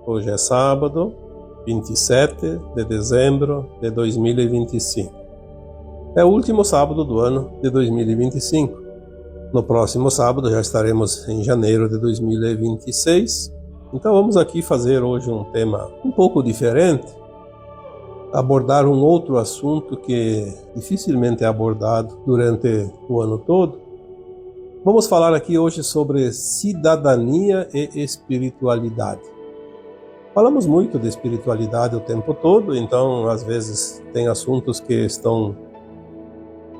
Hoje é sábado, 27 de dezembro de 2025. É o último sábado do ano de 2025. No próximo sábado já estaremos em janeiro de 2026. Então vamos aqui fazer hoje um tema um pouco diferente, abordar um outro assunto que dificilmente é abordado durante o ano todo. Vamos falar aqui hoje sobre cidadania e espiritualidade. Falamos muito de espiritualidade o tempo todo, então às vezes tem assuntos que estão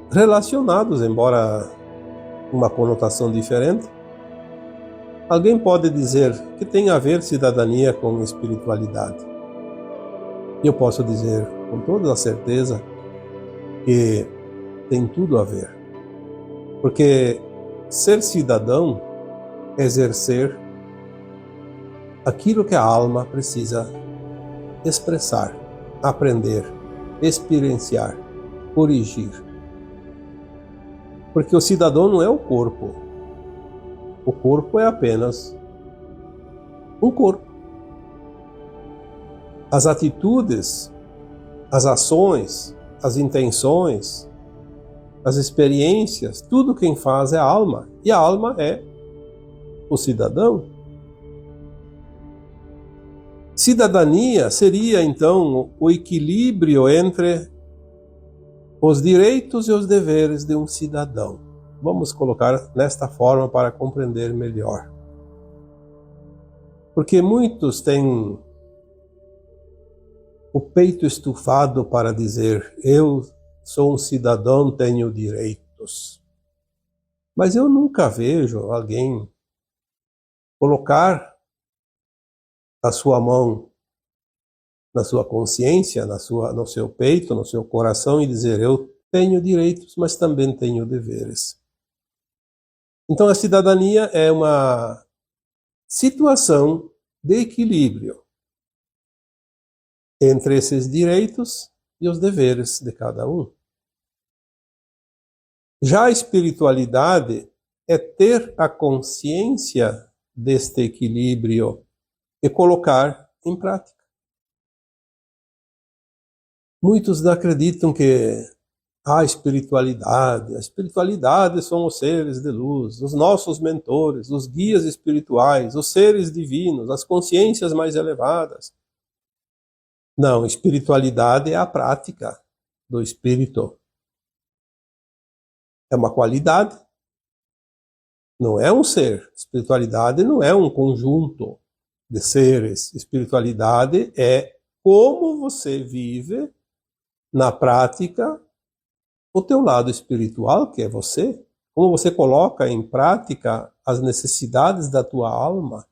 relacionados, embora uma conotação diferente. Alguém pode dizer que tem a ver cidadania com espiritualidade. E eu posso dizer com toda a certeza que tem tudo a ver. Porque ser cidadão é exercer aquilo que a alma precisa expressar, aprender, experienciar, corrigir. Porque o cidadão não é o corpo. O corpo é apenas um corpo. As atitudes, as ações, as intenções, as experiências, tudo quem faz é a alma. E a alma é o cidadão. Cidadania seria, então, o equilíbrio entre os direitos e os deveres de um cidadão. Vamos colocar nesta forma para compreender melhor. Porque muitos têm o peito estufado para dizer: eu sou um cidadão, tenho direitos. Mas eu nunca vejo alguém colocar a sua mão na sua consciência, no seu peito, no seu coração e dizer: eu tenho direitos, mas também tenho deveres. Então a cidadania é uma situação de equilíbrio entre esses direitos e os deveres de cada um. Já a espiritualidade é ter a consciência deste equilíbrio e colocar em prática. Muitos acreditam que a espiritualidade são os seres de luz, os nossos mentores, os guias espirituais, os seres divinos, as consciências mais elevadas. Não, espiritualidade é a prática do espírito. É uma qualidade, não é um ser. Espiritualidade não é um conjunto de seres. Espiritualidade é como você vive na prática o teu lado espiritual, que é você. Como você coloca em prática as necessidades da tua alma.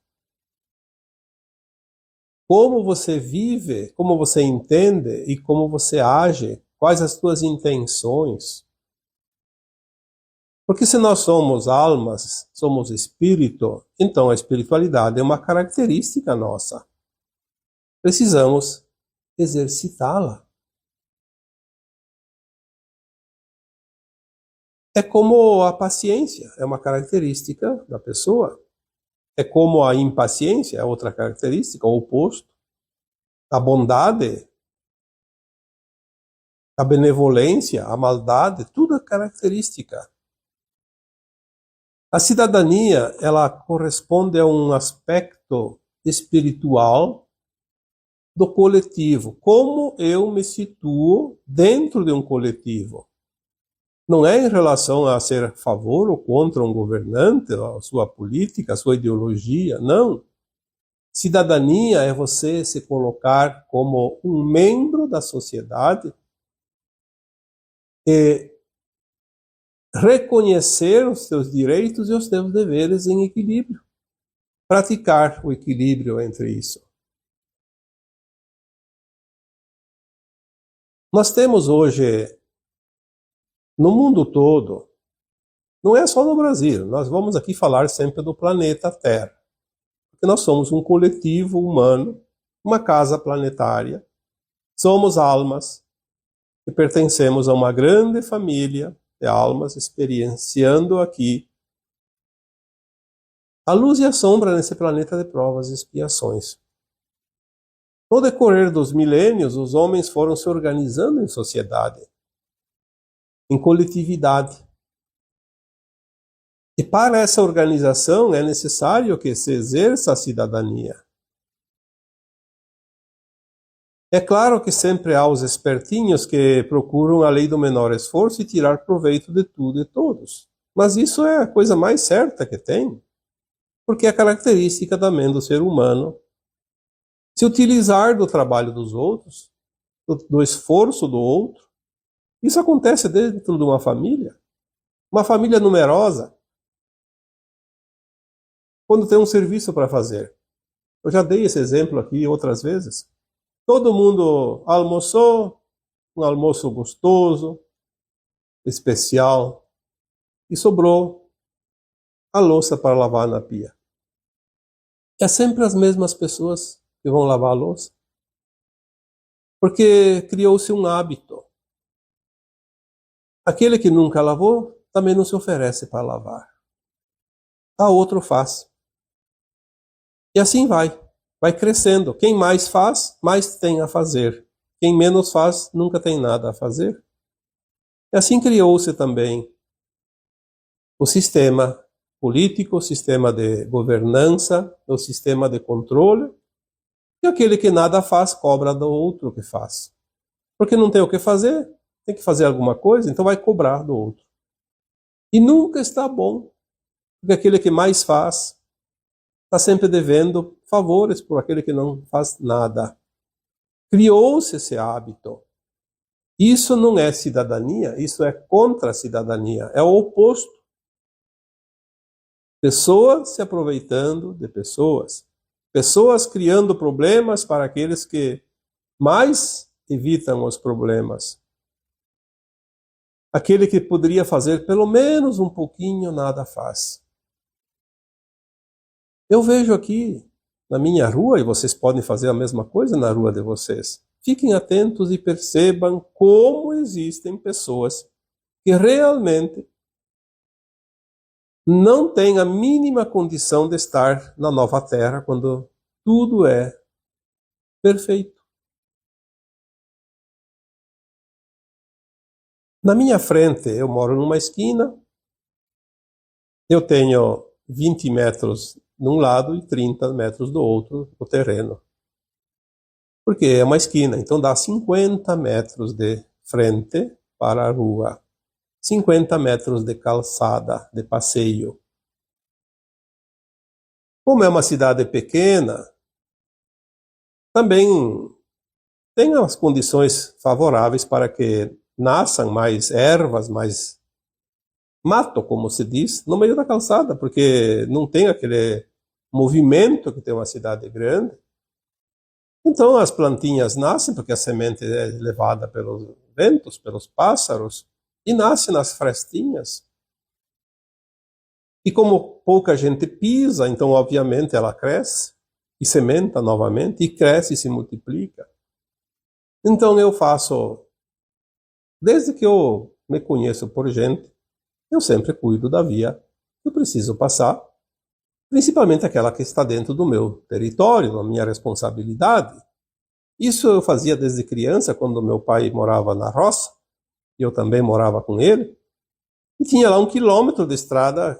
Como você vive, como você entende e como você age, quais as tuas intenções. Porque se nós somos almas, somos espírito, então a espiritualidade é uma característica nossa. Precisamos exercitá-la. É como a paciência, é uma característica da pessoa. É como a impaciência, é outra característica, o oposto. A bondade, a benevolência, a maldade, tudo é característica. A cidadania, ela corresponde a um aspecto espiritual do coletivo. Como eu me situo dentro de um coletivo. Não é em relação a ser a favor ou contra um governante, a sua política, a sua ideologia, não. Cidadania é você se colocar como um membro da sociedade e reconhecer os seus direitos e os seus deveres em equilíbrio. Praticar o equilíbrio entre isso. Nós temos hoje, no mundo todo, não é só no Brasil, nós vamos aqui falar sempre do planeta Terra. Porque nós somos um coletivo humano, uma casa planetária, somos almas que pertencemos a uma grande família de almas experienciando aqui a luz e a sombra nesse planeta de provas e expiações. No decorrer dos milênios, os homens foram se organizando em sociedade, em coletividade. E para essa organização é necessário que se exerça a cidadania. É claro que sempre há os espertinhos que procuram a lei do menor esforço e tirar proveito de tudo e todos. Mas isso é a coisa mais certa que tem, porque é característica também do ser humano se utilizar do trabalho dos outros, do esforço do outro. Isso acontece dentro de uma família numerosa, quando tem um serviço para fazer. Eu já dei esse exemplo aqui outras vezes. Todo mundo almoçou, um almoço gostoso, especial, e sobrou a louça para lavar na pia. É sempre as mesmas pessoas que vão lavar a louça, porque criou-se um hábito. Aquele que nunca lavou também não se oferece para lavar. A outro faz. E assim vai crescendo. Quem mais faz, mais tem a fazer. Quem menos faz, nunca tem nada a fazer. E assim criou-se também o sistema político, o sistema de governança, o sistema de controle. E aquele que nada faz, cobra do outro que faz. Porque não tem o que fazer, tem que fazer alguma coisa, então vai cobrar do outro. E nunca está bom, porque aquele que mais faz está sempre devendo favores por aquele que não faz nada. Criou-se esse hábito. Isso não é cidadania, isso é contra a cidadania, é o oposto. Pessoas se aproveitando de pessoas. Pessoas criando problemas para aqueles que mais evitam os problemas. Aquele que poderia fazer pelo menos um pouquinho, nada faz. Eu vejo aqui na minha rua, e vocês podem fazer a mesma coisa na rua de vocês. Fiquem atentos e percebam como existem pessoas que realmente não têm a mínima condição de estar na nova terra quando tudo é perfeito. Na minha frente, eu moro numa esquina, eu tenho 20 metros de um lado e 30 metros do outro o terreno. Porque é uma esquina, então dá 50 metros de frente para a rua. 50 metros de calçada, de passeio. Como é uma cidade pequena, também tem as condições favoráveis para que nasçam mais ervas, mais mato, como se diz, no meio da calçada, porque não tem aquele movimento que tem uma cidade grande. Então as plantinhas nascem, porque a semente é levada pelos ventos, pelos pássaros, e nasce nas frestinhas. E como pouca gente pisa, então obviamente ela cresce, e sementa novamente, e cresce e se multiplica. Então eu faço, desde que eu me conheço por gente, eu sempre cuido da via que eu preciso passar, principalmente aquela que está dentro do meu território, da minha responsabilidade. Isso eu fazia desde criança, quando meu pai morava na roça, e eu também morava com ele, e tinha lá 1 quilômetro de estrada,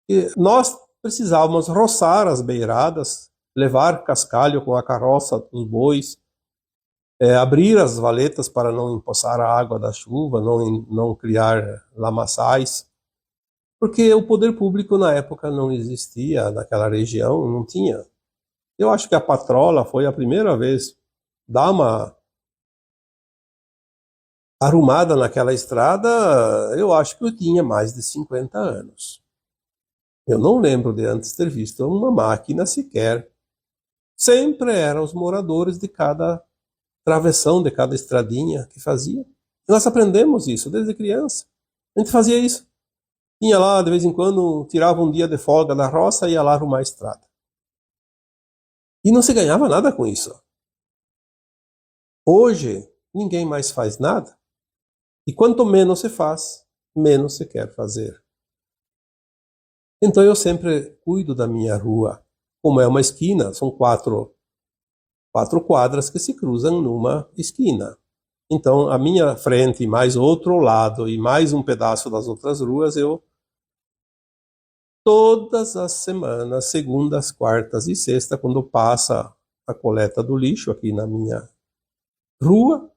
e nós precisávamos roçar as beiradas, levar cascalho com a carroça dos bois, abrir as valetas para não empoçar a água da chuva, não criar lamaçais, porque o poder público na época não existia, naquela região não tinha. Eu acho que a patrola foi a primeira vez dar uma arrumada naquela estrada, eu acho que eu tinha mais de 50 anos. Eu não lembro de antes ter visto uma máquina sequer. Sempre eram os moradores de cada travessão, de cada estradinha que fazia. E nós aprendemos isso desde criança. A gente fazia isso. Tinha lá, de vez em quando, tirava um dia de folga da roça e ia lá arrumar a estrada. E não se ganhava nada com isso. Hoje, ninguém mais faz nada. E quanto menos se faz, menos se quer fazer. Então eu sempre cuido da minha rua. Como é uma esquina, são 4 4 quadras que se cruzam numa esquina. Então, a minha frente, mais outro lado e mais um pedaço das outras ruas, eu, todas as semanas, segundas, quartas e sexta, quando passa a coleta do lixo aqui na minha rua,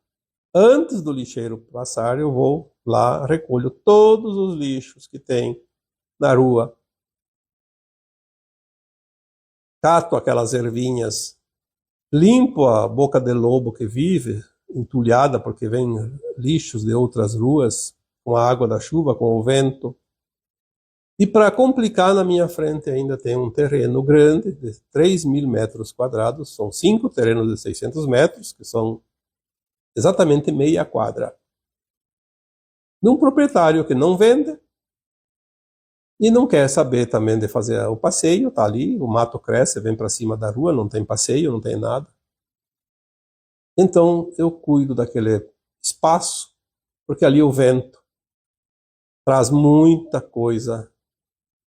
antes do lixeiro passar, eu vou lá, recolho todos os lixos que tem na rua, cato aquelas ervinhas, limpo a boca de lobo que vive entulhada porque vem lixos de outras ruas com a água da chuva, com o vento. E para complicar, na minha frente ainda tem um terreno grande de 3.000 metros quadrados, são 5 terrenos de 600 metros, que são exatamente meia quadra. De um proprietário que não vende e não quer saber também de fazer o passeio, tá ali, o mato cresce, vem para cima da rua, não tem passeio, não tem nada. Então eu cuido daquele espaço, porque ali o vento traz muita coisa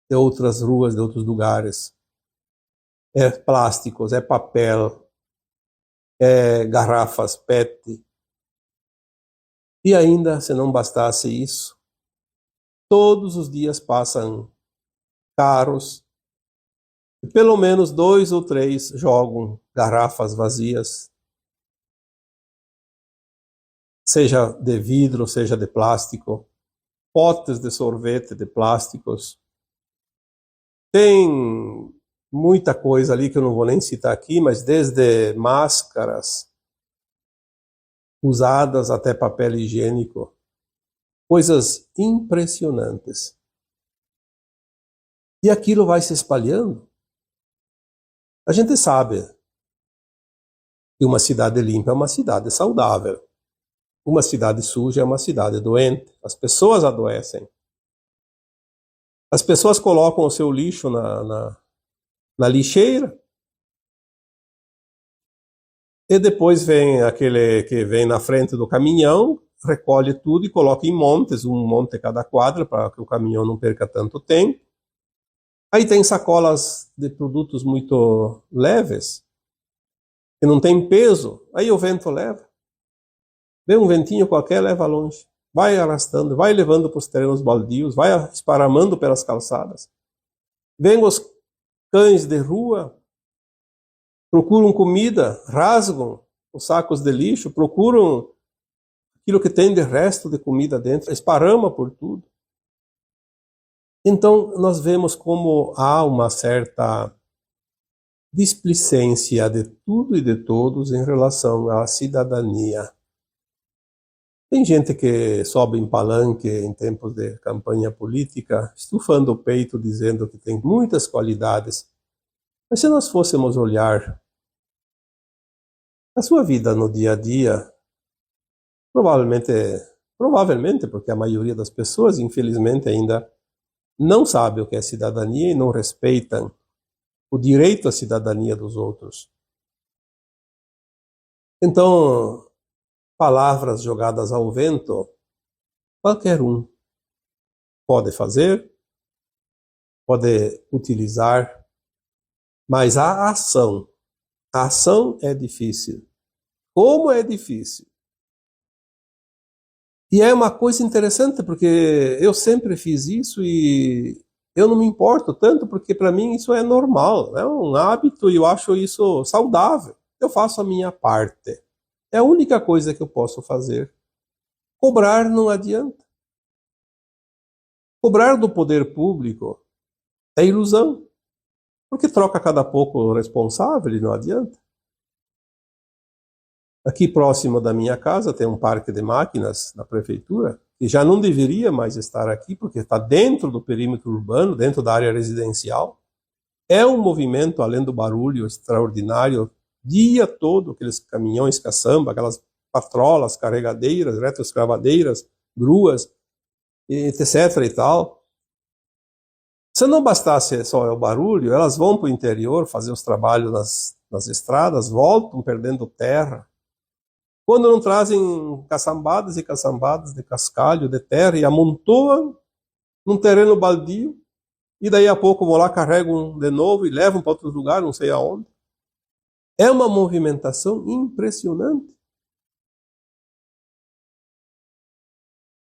de outras ruas, de outros lugares. É plásticos, é papel, é garrafas PET. E ainda, se não bastasse isso, todos os dias passam carros, e pelo menos 2 ou 3 jogam garrafas vazias, seja de vidro, seja de plástico, potes de sorvete de plásticos. Tem muita coisa ali que eu não vou nem citar aqui, mas desde máscaras usadas até papel higiênico, coisas impressionantes. E aquilo vai se espalhando. A gente sabe que uma cidade limpa é uma cidade saudável. Uma cidade suja é uma cidade doente. As pessoas adoecem. As pessoas colocam o seu lixo na lixeira e depois vem aquele que vem na frente do caminhão, recolhe tudo e coloca em montes, um monte cada quadra, para que o caminhão não perca tanto tempo. Aí tem sacolas de produtos muito leves, que não tem peso, aí o vento leva. Vem um ventinho qualquer, leva longe. Vai arrastando, vai levando para os terrenos baldios, vai esparramando pelas calçadas. Vem os cães de rua, procuram comida, rasgam os sacos de lixo, procuram aquilo que tem de resto de comida dentro, esparrama por tudo. Então, nós vemos como há uma certa displicência de tudo e de todos em relação à cidadania. Tem gente que sobe em palanque em tempos de campanha política, estufando o peito, dizendo que tem muitas qualidades. Mas se nós fôssemos olhar a sua vida no dia a dia, provavelmente, porque a maioria das pessoas, infelizmente, ainda não sabe o que é cidadania e não respeitam o direito à cidadania dos outros. Então, palavras jogadas ao vento, qualquer um pode fazer, pode utilizar, mas a ação é difícil. Como é difícil? E é uma coisa interessante, porque eu sempre fiz isso e eu não me importo tanto, porque para mim isso é normal, é um hábito e eu acho isso saudável. Eu faço a minha parte. É a única coisa que eu posso fazer. Cobrar não adianta. Cobrar do poder público é ilusão, porque troca cada pouco o responsável e não adianta. Aqui próximo da minha casa tem um parque de máquinas da prefeitura, que já não deveria mais estar aqui, porque está dentro do perímetro urbano, dentro da área residencial. É um movimento, além do barulho extraordinário, dia todo, aqueles caminhões caçamba, aquelas patrolas, carregadeiras, retroescavadeiras, gruas, etc. e tal. Se não bastasse só o barulho, elas vão para o interior fazer os trabalhos nas estradas, voltam perdendo terra. Quando não trazem caçambadas e caçambadas de cascalho, de terra, e amontoam num terreno baldio, e daí a pouco vão lá, carregam de novo e levam para outro lugar, não sei aonde. É uma movimentação impressionante.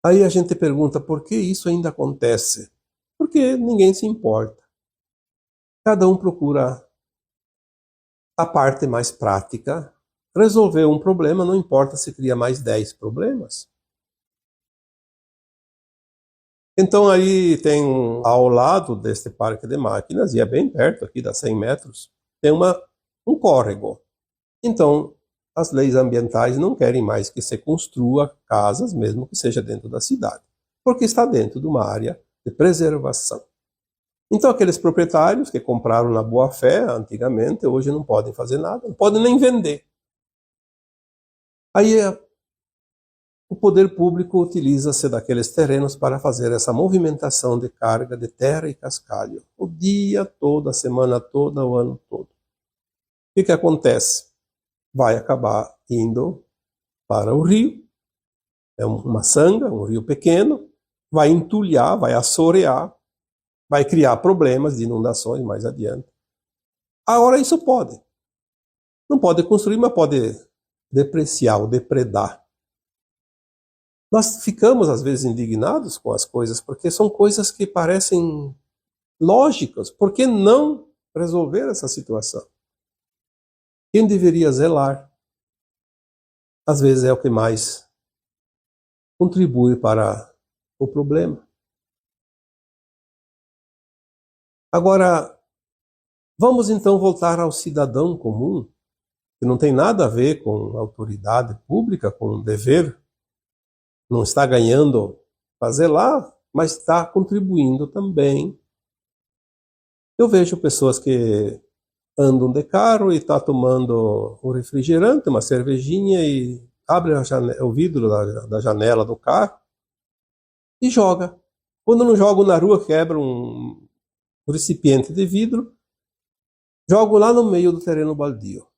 Aí a gente pergunta por que isso ainda acontece? Porque ninguém se importa. Cada um procura a parte mais prática. Resolver um problema, não importa se cria mais 10 problemas. Então aí tem ao lado deste parque de máquinas, e é bem perto aqui, dá 100 metros, tem um córrego. Então as leis ambientais não querem mais que se construa casas, mesmo que seja dentro da cidade, porque está dentro de uma área de preservação. Então aqueles proprietários que compraram na boa-fé antigamente, hoje não podem fazer nada, não podem nem vender. Aí o poder público utiliza-se daqueles terrenos para fazer essa movimentação de carga de terra e cascalho, o dia todo, a semana toda, o ano todo. O que acontece? Vai acabar indo para o rio, é uma sanga, um rio pequeno, vai entulhar, vai assorear, vai criar problemas de inundações mais adiante. Agora isso pode. Não pode construir, mas pode depreciar ou depredar. Nós ficamos às vezes indignados com as coisas, porque são coisas que parecem lógicas. Por que não resolver essa situação? Quem deveria zelar, às vezes é o que mais contribui para o problema. Agora, vamos então voltar ao cidadão comum, que não tem nada a ver com autoridade pública, com dever, não está ganhando para zelar, mas está contribuindo também. Eu vejo pessoas que andam de carro e está tomando um refrigerante, uma cervejinha, e abre o vidro da janela do carro e joga. Quando não jogo na rua, quebra um recipiente de vidro, jogo lá no meio do terreno baldio.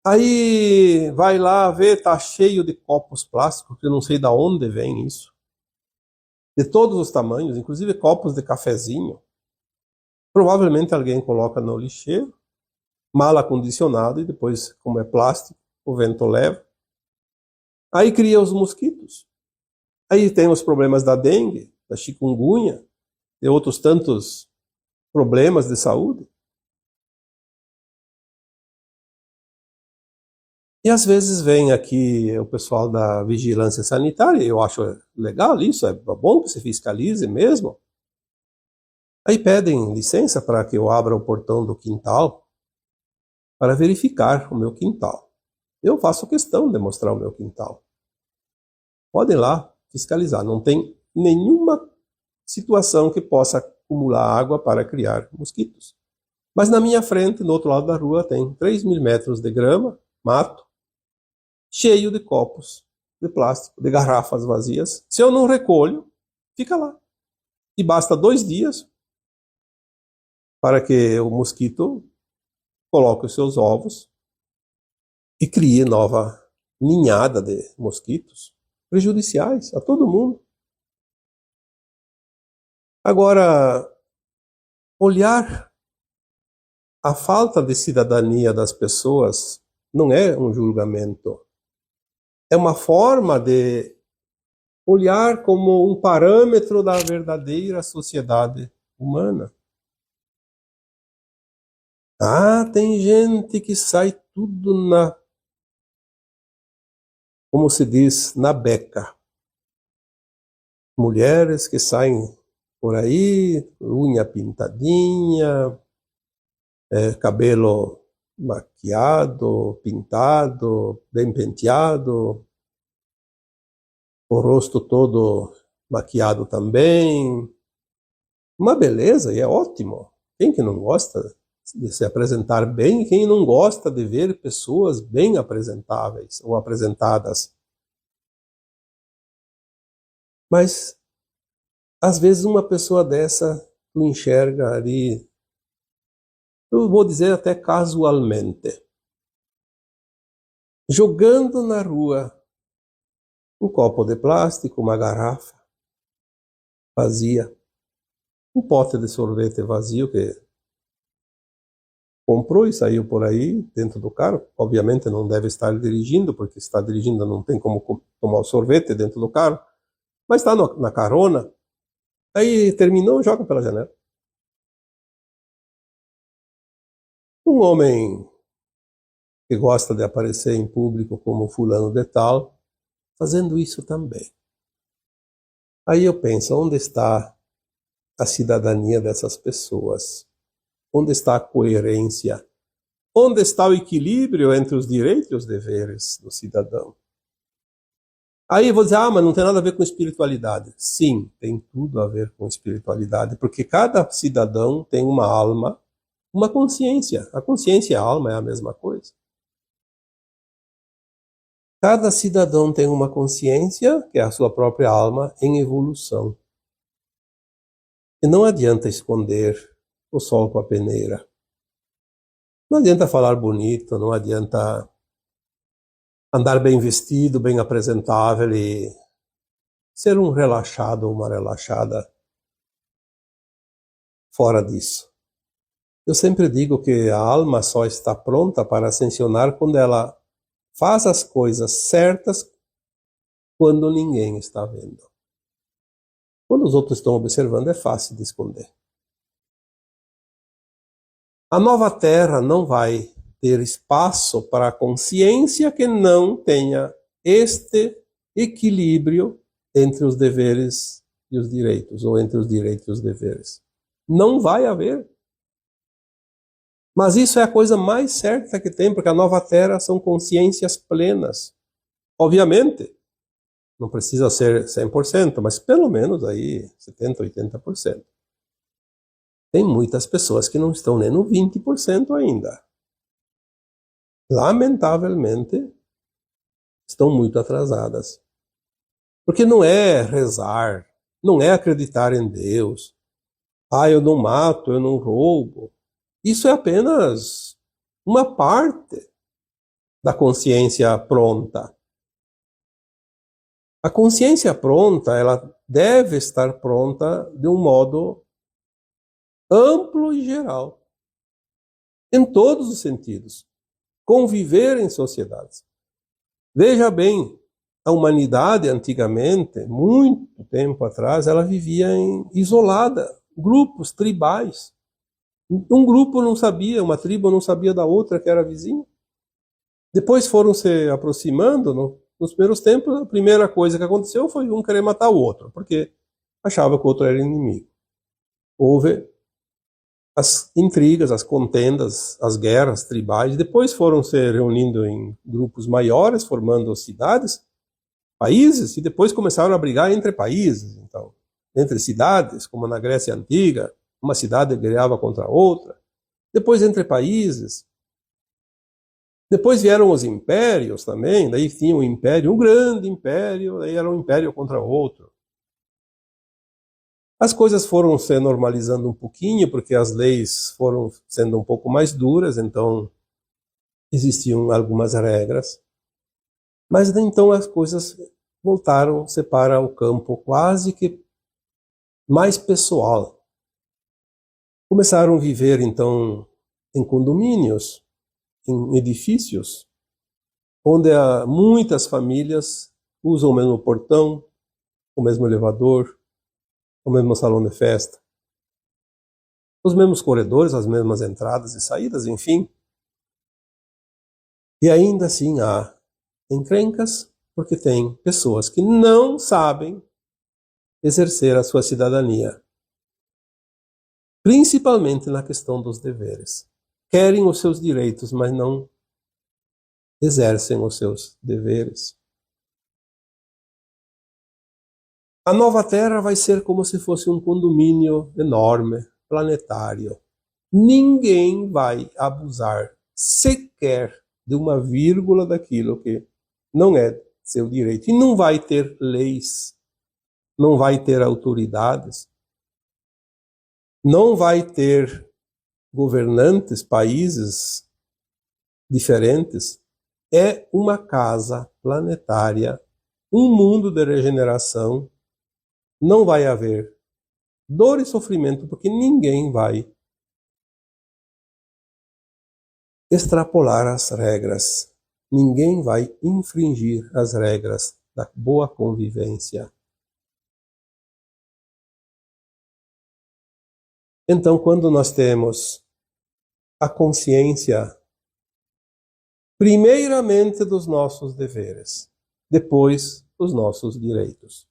Aí vai lá ver, tá cheio de copos plásticos, que eu não sei de onde vem isso. De todos os tamanhos, inclusive copos de cafezinho. Provavelmente alguém coloca no lixeiro, mal acondicionado, e depois, como é plástico, o vento leva. Aí cria os mosquitos. Aí tem os problemas da dengue, da chikungunya, e outros tantos problemas de saúde. E às vezes vem aqui o pessoal da vigilância sanitária, eu acho legal isso, é bom que se fiscalize mesmo. Aí pedem licença para que eu abra o portão do quintal para verificar o meu quintal. Eu faço questão de mostrar o meu quintal. Podem lá fiscalizar, não tem nenhuma situação que possa acumular água para criar mosquitos. Mas na minha frente, no outro lado da rua, tem 3.000 metros de grama, mato, cheio de copos de plástico, de garrafas vazias. Se eu não recolho, fica lá. E basta 2 dias para que o mosquito coloque os seus ovos e crie nova ninhada de mosquitos prejudiciais a todo mundo. Agora, olhar a falta de cidadania das pessoas não é um julgamento. É uma forma de olhar como um parâmetro da verdadeira sociedade humana. Ah, tem gente que sai tudo como se diz, na beca. Mulheres que saem por aí, unha pintadinha, cabelo maquiado, pintado, bem penteado, o rosto todo maquiado também. Uma beleza, e é ótimo. Quem que não gosta de se apresentar bem? Quem não gosta de ver pessoas bem apresentáveis ou apresentadas? Mas, às vezes, uma pessoa dessa tu enxerga ali, eu vou dizer até casualmente, jogando na rua um copo de plástico, uma garrafa vazia, um pote de sorvete vazio que comprou e saiu por aí dentro do carro. Obviamente não deve estar dirigindo, porque se está dirigindo não tem como tomar o sorvete dentro do carro, mas está na carona. Aí terminou, joga pela janela. Um homem que gosta de aparecer em público como fulano de tal, fazendo isso também. Aí eu penso, onde está a cidadania dessas pessoas? Onde está a coerência? Onde está o equilíbrio entre os direitos e os deveres do cidadão? Aí eu vou dizer, mas não tem nada a ver com espiritualidade. Sim, tem tudo a ver com espiritualidade, porque cada cidadão tem uma alma, uma consciência. A consciência e a alma é a mesma coisa. Cada cidadão tem uma consciência, que é a sua própria alma, em evolução. E não adianta esconder o sol com a peneira. Não adianta falar bonito, não adianta andar bem vestido, bem apresentável e ser um relaxado ou uma relaxada fora disso. Eu sempre digo que a alma só está pronta para ascensionar quando ela faz as coisas certas quando ninguém está vendo. Quando os outros estão observando, é fácil de esconder. A nova Terra não vai ter espaço para a consciência que não tenha este equilíbrio entre os deveres e os direitos, ou entre os direitos e os deveres. Não vai haver. Mas isso é a coisa mais certa que tem, porque a nova Terra são consciências plenas. Obviamente, não precisa ser 100%, mas pelo menos aí 70%, 80%. Tem muitas pessoas que não estão nem no 20% ainda. Lamentavelmente, estão muito atrasadas. Porque não é rezar, não é acreditar em Deus. Eu não mato, eu não roubo. Isso é apenas uma parte da consciência pronta. A consciência pronta, ela deve estar pronta de um modo amplo e geral, em todos os sentidos. Conviver em sociedades. Veja bem, a humanidade antigamente, muito tempo atrás, ela vivia isolada, grupos tribais. Um grupo não sabia, uma tribo não sabia da outra que era vizinha. Depois foram se aproximando, nos primeiros tempos, a primeira coisa que aconteceu foi um querer matar o outro, porque achava que o outro era inimigo. Houve as intrigas, as contendas, as guerras tribais, depois foram se reunindo em grupos maiores, formando cidades, países, e depois começaram a brigar entre países, então, entre cidades, como na Grécia Antiga, uma cidade guerreava contra outra, depois entre países, depois vieram os impérios também, daí tinha um império, um grande império, daí era um império contra outro. As coisas foram se normalizando um pouquinho, porque as leis foram sendo um pouco mais duras, então existiam algumas regras. Mas então as coisas voltaram-se para o campo quase que mais pessoal. Começaram a viver então em condomínios, em edifícios, onde muitas famílias usam o mesmo portão, o mesmo elevador, o mesmo salão de festa, os mesmos corredores, as mesmas entradas e saídas, enfim. E ainda assim há encrencas, porque tem pessoas que não sabem exercer a sua cidadania, principalmente na questão dos deveres. Querem os seus direitos, mas não exercem os seus deveres. A nova Terra vai ser como se fosse um condomínio enorme, planetário. Ninguém vai abusar sequer de uma vírgula daquilo que não é seu direito. E não vai ter leis, não vai ter autoridades, não vai ter governantes, países diferentes. É uma casa planetária, um mundo de regeneração. Não vai haver dor e sofrimento, porque ninguém vai extrapolar as regras. Ninguém vai infringir as regras da boa convivência. Então, quando nós temos a consciência, primeiramente dos nossos deveres, depois dos nossos direitos.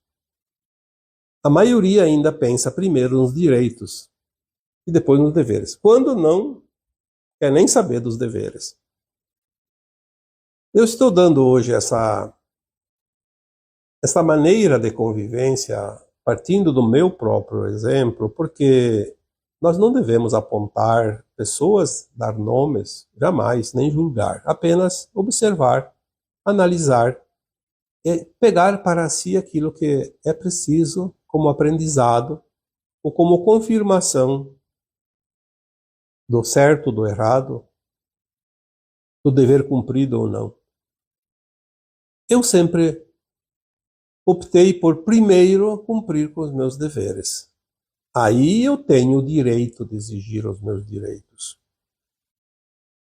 A maioria ainda pensa primeiro nos direitos e depois nos deveres, quando não quer nem saber dos deveres. Eu estou dando hoje essa maneira de convivência partindo do meu próprio exemplo, porque nós não devemos apontar pessoas, dar nomes, jamais, nem julgar. Apenas observar, analisar e pegar para si aquilo que é preciso como aprendizado ou como confirmação do certo, do errado, do dever cumprido ou não. Eu sempre optei por primeiro cumprir com os meus deveres. Aí eu tenho o direito de exigir os meus direitos.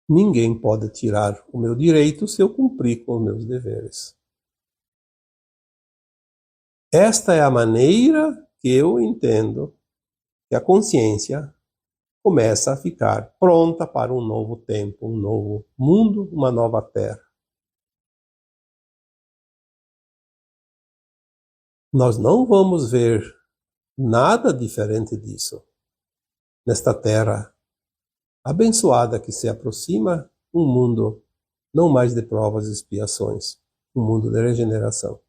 Ninguém pode tirar o meu direito se eu cumprir com os meus deveres. Esta é a maneira que eu entendo que a consciência começa a ficar pronta para um novo tempo, um novo mundo, uma nova terra. Nós não vamos ver nada diferente disso nesta terra abençoada que se aproxima, um mundo não mais de provas e expiações, um mundo de regeneração.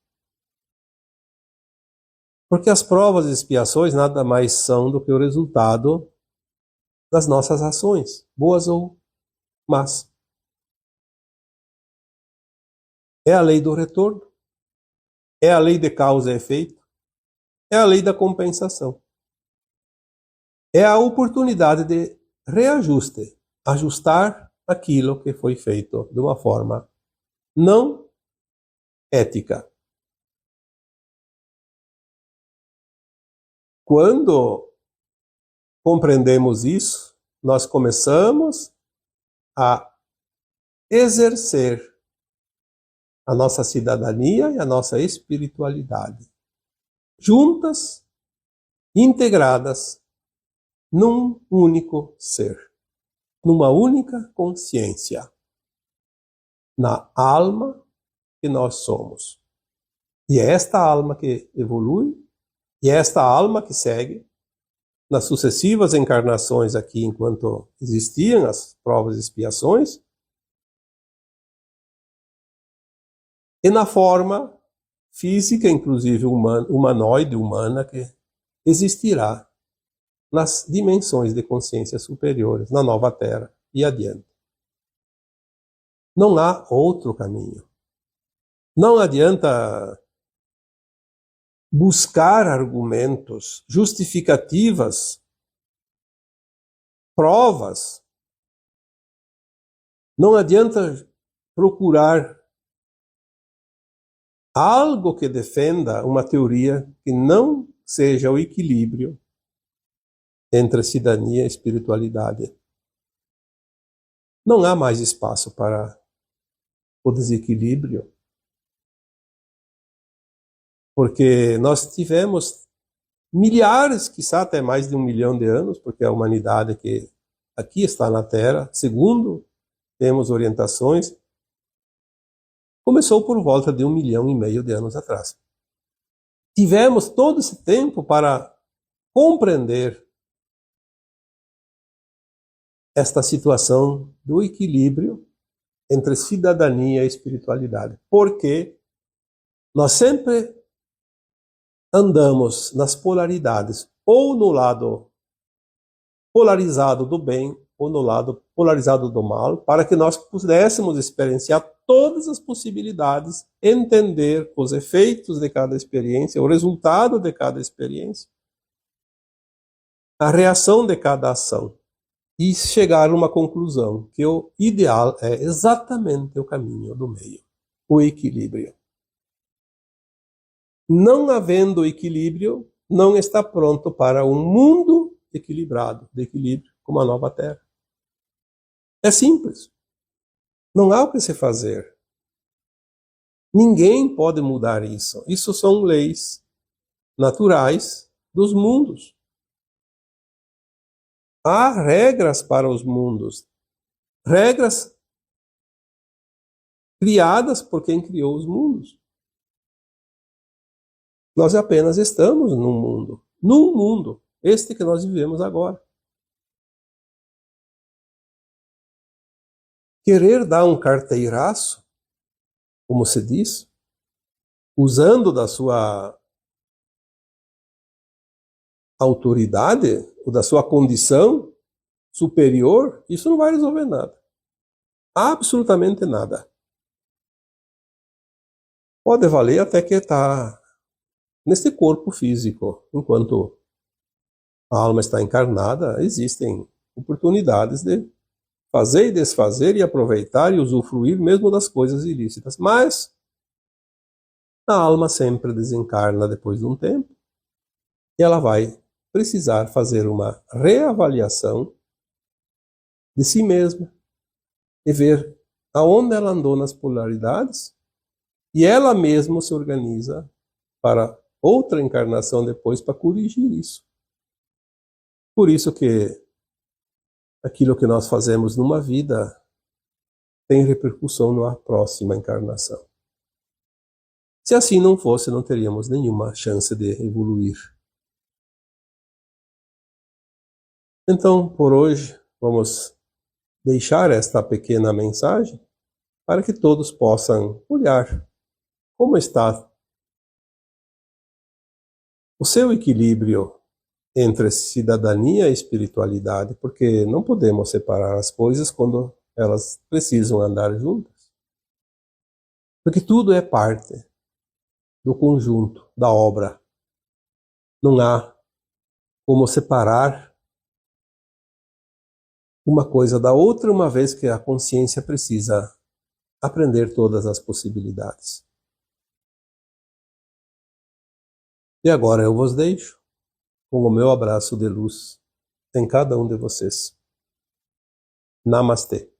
Porque as provas e expiações nada mais são do que o resultado das nossas ações, boas ou más. É a lei do retorno, é a lei de causa e efeito, é a lei da compensação. É a oportunidade de reajuste, ajustar aquilo que foi feito de uma forma não ética. Quando compreendemos isso, nós começamos a exercer a nossa cidadania e a nossa espiritualidade, juntas, integradas, num único ser, numa única consciência, na alma que nós somos. E é esta alma que evolui, e é esta alma que segue nas sucessivas encarnações aqui, enquanto existiam as provas e expiações, e na forma física, inclusive humanoide, humana, que existirá nas dimensões de consciência superiores, na nova Terra e adiante. Não há outro caminho. Não adianta buscar argumentos, justificativas, provas. Não adianta procurar algo que defenda uma teoria que não seja o equilíbrio entre cidadania e espiritualidade. Não há mais espaço para o desequilíbrio, porque nós tivemos milhares, quizá até mais de 1 milhão de anos, porque a humanidade que aqui está na Terra, segundo temos orientações, começou por volta de 1,5 milhão de anos atrás. Tivemos todo esse tempo para compreender esta situação do equilíbrio entre cidadania e espiritualidade. Porque nós sempre andamos nas polaridades, ou no lado polarizado do bem, ou no lado polarizado do mal, para que nós pudéssemos experienciar todas as possibilidades, entender os efeitos de cada experiência, o resultado de cada experiência, a reação de cada ação, e chegar a uma conclusão que o ideal é exatamente o caminho do meio, o equilíbrio. Não havendo equilíbrio, não está pronto para um mundo equilibrado, de equilíbrio, como a nova Terra. É simples. Não há o que se fazer. Ninguém pode mudar isso. Isso são leis naturais dos mundos. Há regras para os mundos. Regras criadas por quem criou os mundos. Nós apenas estamos num mundo, este que nós vivemos agora. Querer dar um carteiraço, como se diz, usando da sua autoridade, ou da sua condição superior, isso não vai resolver nada. Absolutamente nada. Pode valer até que está neste corpo físico. Enquanto a alma está encarnada, existem oportunidades de fazer e desfazer e aproveitar e usufruir mesmo das coisas ilícitas. Mas a alma sempre desencarna depois de um tempo e ela vai precisar fazer uma reavaliação de si mesma e ver aonde ela andou nas polaridades e ela mesma se organiza para outra encarnação depois para corrigir isso. Por isso que aquilo que nós fazemos numa vida tem repercussão na próxima encarnação. Se assim não fosse, não teríamos nenhuma chance de evoluir. Então, por hoje, vamos deixar esta pequena mensagem para que todos possam olhar como está o seu equilíbrio entre cidadania e espiritualidade, porque não podemos separar as coisas quando elas precisam andar juntas. Porque tudo é parte do conjunto, da obra. Não há como separar uma coisa da outra, uma vez que a consciência precisa aprender todas as possibilidades. E agora eu vos deixo com o meu abraço de luz em cada um de vocês. Namastê.